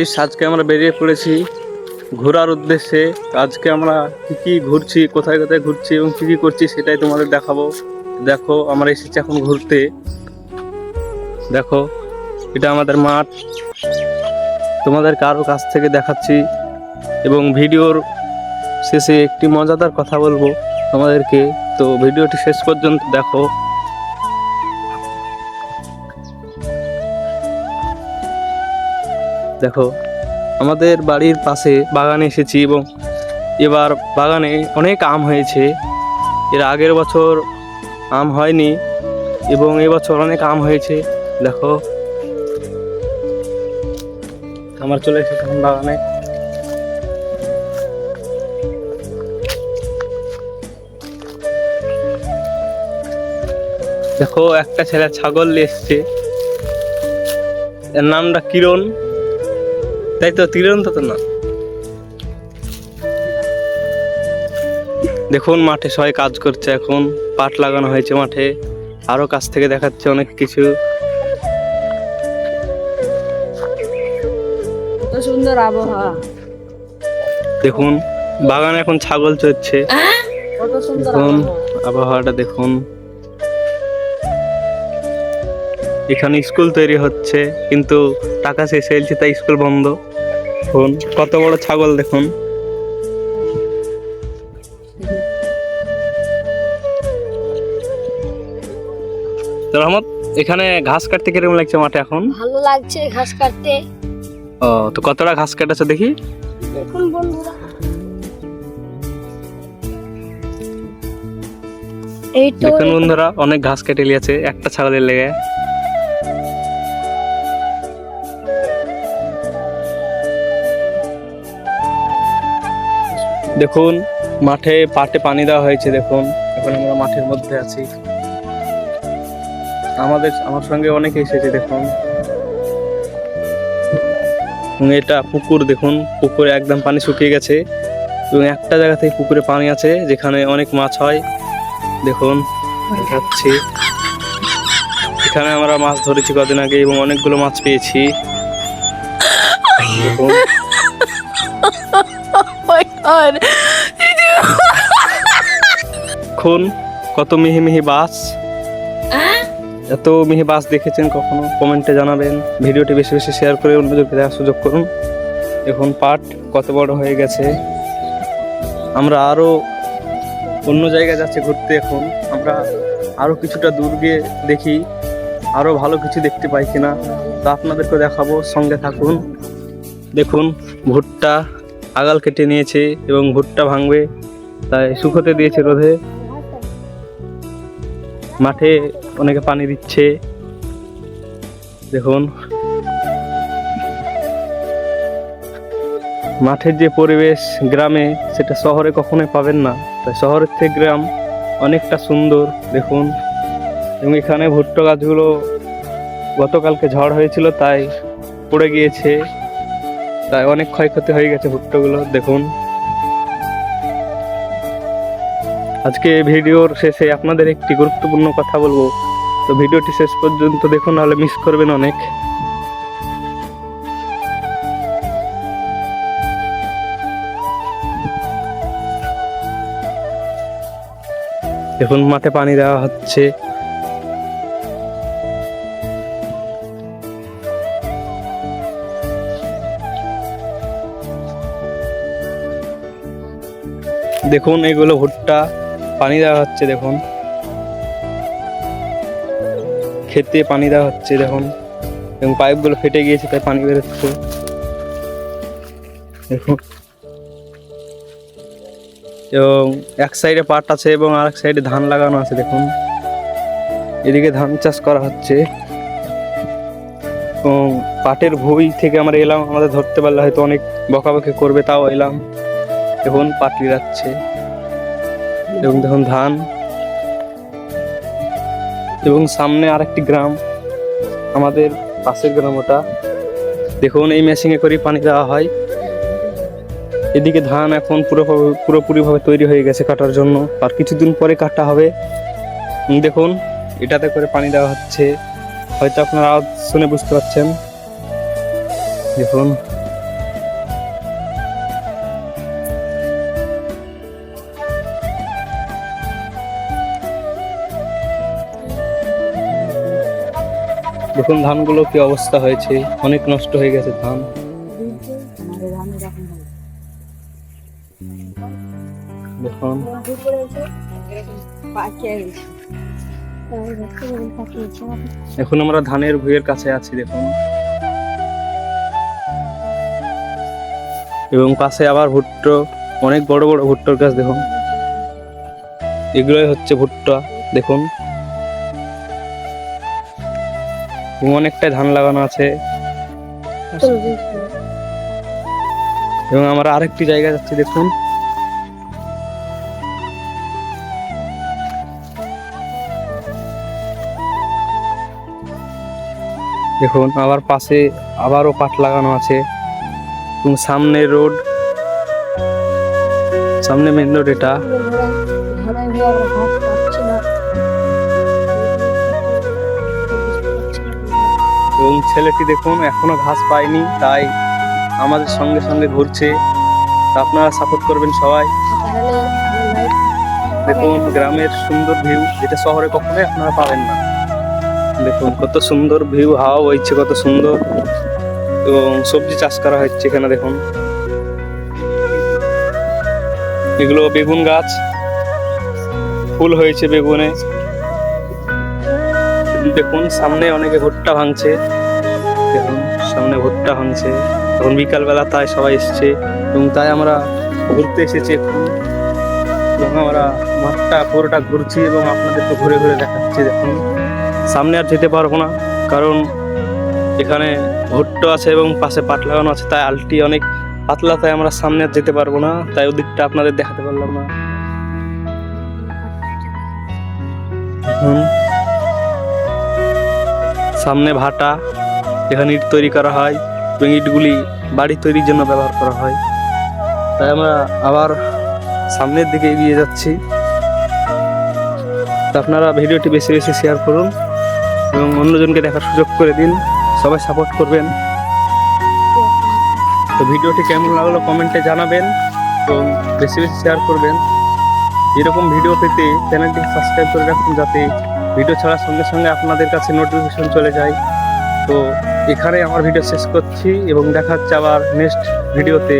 Guys, আজকে আমরা বেরিয়ে পড়েছি ঘোরার উদ্দেশ্যে। আজকে আমরা কি ঘুরছি, কোথায় কোথায় ঘুরছি এবং কি করছি সেটাই তোমাদের দেখাবো। দেখো, আমরা এসেছি এখন ঘুরতে। দেখো, এটা আমাদের মাঠ। তোমাদের কারো কাছ থেকে দেখাচ্ছি এবং ভিডিওর শেষে একটি মজাদার কথা বলবো তোমাদেরকে। তো ভিডিওটি শেষ পর্যন্ত দেখো। দেখো, আমাদের বাড়ির পাশে বাগানে এসেছি এবং এবার বাগানে অনেক আম হয়েছে। এর আগের বছর আম হয়নি এবং এবছর অনেক আম হয়েছে। দেখো, আমার চলে এসেছে এখন বাগানে। দেখো, একটা ছেলে ছাগল নিয়ে এসছে। এর নামটা কিরণ, তাই তো? কিরণ তো না? দেখুন, মাঠে সবাই কাজ করছে। এখন পাট লাগানো হয়েছে মাঠে। আরো কাছ থেকে দেখাচ্ছে অনেক কিছু। কত সুন্দর আবহাওয়া। দেখুন, বাগানে এখন ছাগল চড়ছে। কত সুন্দর দেখুন আবহাওয়াটা দেখুন। এখানে স্কুল তৈরি হচ্ছে, কিন্তু টাকা শেষ হয়েছে তাই স্কুল বন্ধ। দেখুন কত বড় ছাগল, দেখুন। তো রহমত, এখানে ঘাস কাটতে কিরকম লাগছে মাঠে এখন? ভালো লাগছে ঘাস কাটতে। ও, তো কতটা ঘাস কাটাচ্ছে দেখি? দেখুন বন্ধুরা, এই তো দেখুন বন্ধুরা, অনেক ঘাস কেটে নিয়েছে একটা ছাগলের লেগে। দেখুন, মাঠে পাটে পানি দেওয়া হয়েছে। দেখুন, এখন আমরা মাঠের মধ্যে আছি। আমার সঙ্গে অনেকে এসেছে। দেখুন, এটা পুকুর। দেখুন, পুকুরে একদম পানি শুকিয়ে গেছে এবং একটা জায়গা থেকে পুকুরে পানি আছে যেখানে অনেক মাছ হয়। দেখুন, দেখাচ্ছি। এখানে আমরা মাছ ধরেছি কদিন আগে এবং অনেকগুলো মাছ পেয়েছি। দেখুন, দেখুন কত মিহি মিহি বাস। এত মিহি বাস দেখেছেন কখনো? কমেন্টে জানাবেন। ভিডিওটি বেশি বেশি শেয়ার করে অন্যদেরকে দেখার সুযোগ করুন। এখন পাট কত বড় হয়ে গেছে। আমরা আরো অন্য জায়গায় যাচ্ছি ঘুরতে। এখন আমরা আরো কিছুটা দূর গিয়ে দেখি আরো ভালো কিছু দেখতে পাই কিনা, তা আপনাদেরকে দেখাবো। সঙ্গে থাকুন। দেখুন, ভুট্টা আগাল কেটে নিয়েছে এবং ভুট্টা ভাঙবে, তাই শুকোতে দিয়েছে রোদে। মাঠে অনেকে পানি দিচ্ছে। দেখুন, মাঠের যে পরিবেশ গ্রামে, সেটা শহরে কখনোই পাবেন না। তাই শহরের থেকে গ্রাম অনেকটা সুন্দর। দেখুন, এবং এখানে ভুট্টা গাছগুলো গতকালকে ঝড় হয়েছিল তাই পড়ে গিয়েছে, তাই অনেক ক্ষয়ক্ষতি হয়ে গেছে ভুট্টাগুলো। দেখুন, আজকে ভিডিওর শেষে আপনাদের একটি গুরুত্বপূর্ণ কথা বলবো। তো ভিডিওটি শেষ পর্যন্ত দেখুন, নাহলে মিস করবেন অনেক। দেখুন, মাঠে পানি দেওয়া হচ্ছে। দেখুন, এগুলো ভুট্টা, পানি দেওয়া হচ্ছে। দেখুন, খেতে পানি দেওয়া হচ্ছে। দেখুন, এবং পাইপগুলো ফেটে গিয়েছে তাই পানি বেরোচ্ছে। দেখুন, এবং এক সাইডে পাট আছে এবং আরেক সাইডে ধান লাগানো আছে। দেখুন, এদিকে ধান চাষ করা হচ্ছে এবং পাটের ভুঁই থেকে আমরা এলাম। আমাদের ধরতে পারলে হয়তো অনেক বকাবকি করবে, তাও এলাম। দেখুন, পাটলি যাচ্ছে এবং দেখুন ধান, এবং সামনে আরেকটি গ্রাম, আমাদের পাশের গ্রাম ওটা। দেখুন, এই মেশিনে করে পানি দেওয়া হয়। এদিকে ধান এখন পুরোপুরিভাবে তৈরি হয়ে গেছে কাটার জন্য, আর কিছুদিন পরে কাটা হবে। দেখুন, এটাতে করে পানি দেওয়া হচ্ছে, হয়তো আপনারা আওয়াজ শুনে বুঝতে পারছেন। দেখুন, দেখুন ধানগুলো কি অবস্থা হয়েছে, অনেক নষ্ট হয়ে গেছে ধান। দেখুন এখন আমরা ধানের ভুঁইয়ের কাছে আছি দেখুন, এবং পাশে আবার ভুট্টো, অনেক বড় বড় ভুট্টোর গাছ দেখুন, এগুলোই হচ্ছে ভুট্টা দেখুন। এবং অনেকটাই ধান লাগানো আছে, এবং আমরা আরেকটি জায়গা যাচ্ছি দেখুন। দেখুন আবার পাশে আবারও পাট লাগানো আছে, এবং সামনে রোড, সামনে মেন রোড এটা। এবং ছেলেটি দেখুন এখনো ঘাস পায়নি, তাই আমাদের সঙ্গে সঙ্গে ঘুরছে। তা আপনারা সাপোর্ট করবেন সবাই। দেখুন গ্রামের সুন্দর ভিউ, যেটা শহরে কখনোই আপনারা পাবেন না। দেখুন কত সুন্দর ভিউ, হাওয়া বইছে কত সুন্দর, এবং সবজি চাষ করা হচ্ছে এখানে দেখুন। এগুলো বেগুন গাছ, ফুল হয়েছে বেগুনে। দেখুন সামনে অনেকে ভুট্টা ভাঙছে, দেখুন সামনে ভুট্টা ভাঙছে। এখন বিকালবেলা তাই সবাই এসছে, এবং তাই আমরা ঘুরতে এসেছি এখন। এবং আমরা মাঠটা পুরোটা ঘুরছি এবং আপনাদেরকে ঘুরে ঘুরে দেখাচ্ছি। দেখুন সামনে আর যেতে পারবো না, কারণ এখানে ভুট্টো আছে এবং পাশে পাট লাগানো আছে, তাই আলটি অনেক পাতলা, তাই আমরা সামনে আর যেতে পারবো না, তাই ওদিকটা আপনাদের দেখাতে পারলাম না। সামনে ভাটা, এখানে ইট তৈরি করা হয়, এবং ইটগুলি বাড়ি তৈরির জন্য ব্যবহার করা হয়। তাই আমরা আবার সামনের দিকে এগিয়ে যাচ্ছি। তা আপনারা ভিডিওটি বেশি বেশি শেয়ার করুন এবং অন্যজনকে দেখার সুযোগ করে দিন, সবাই সাপোর্ট করবেন। তো ভিডিওটি কেমন লাগলো কমেন্টে জানাবেন এবং বেশি বেশি শেয়ার করবেন। এরকম ভিডিও পেতে চ্যানেলটি সাবস্ক্রাইব করে রাখুন, যাতে ভিডিও ছাড়ার সঙ্গে সঙ্গে আপনাদের কাছে নোটিফিকেশন চলে যায়। তো এখানে আমার ভিডিও শেষ করছি এবং দেখা হচ্ছে আবার নেক্সট ভিডিওতে।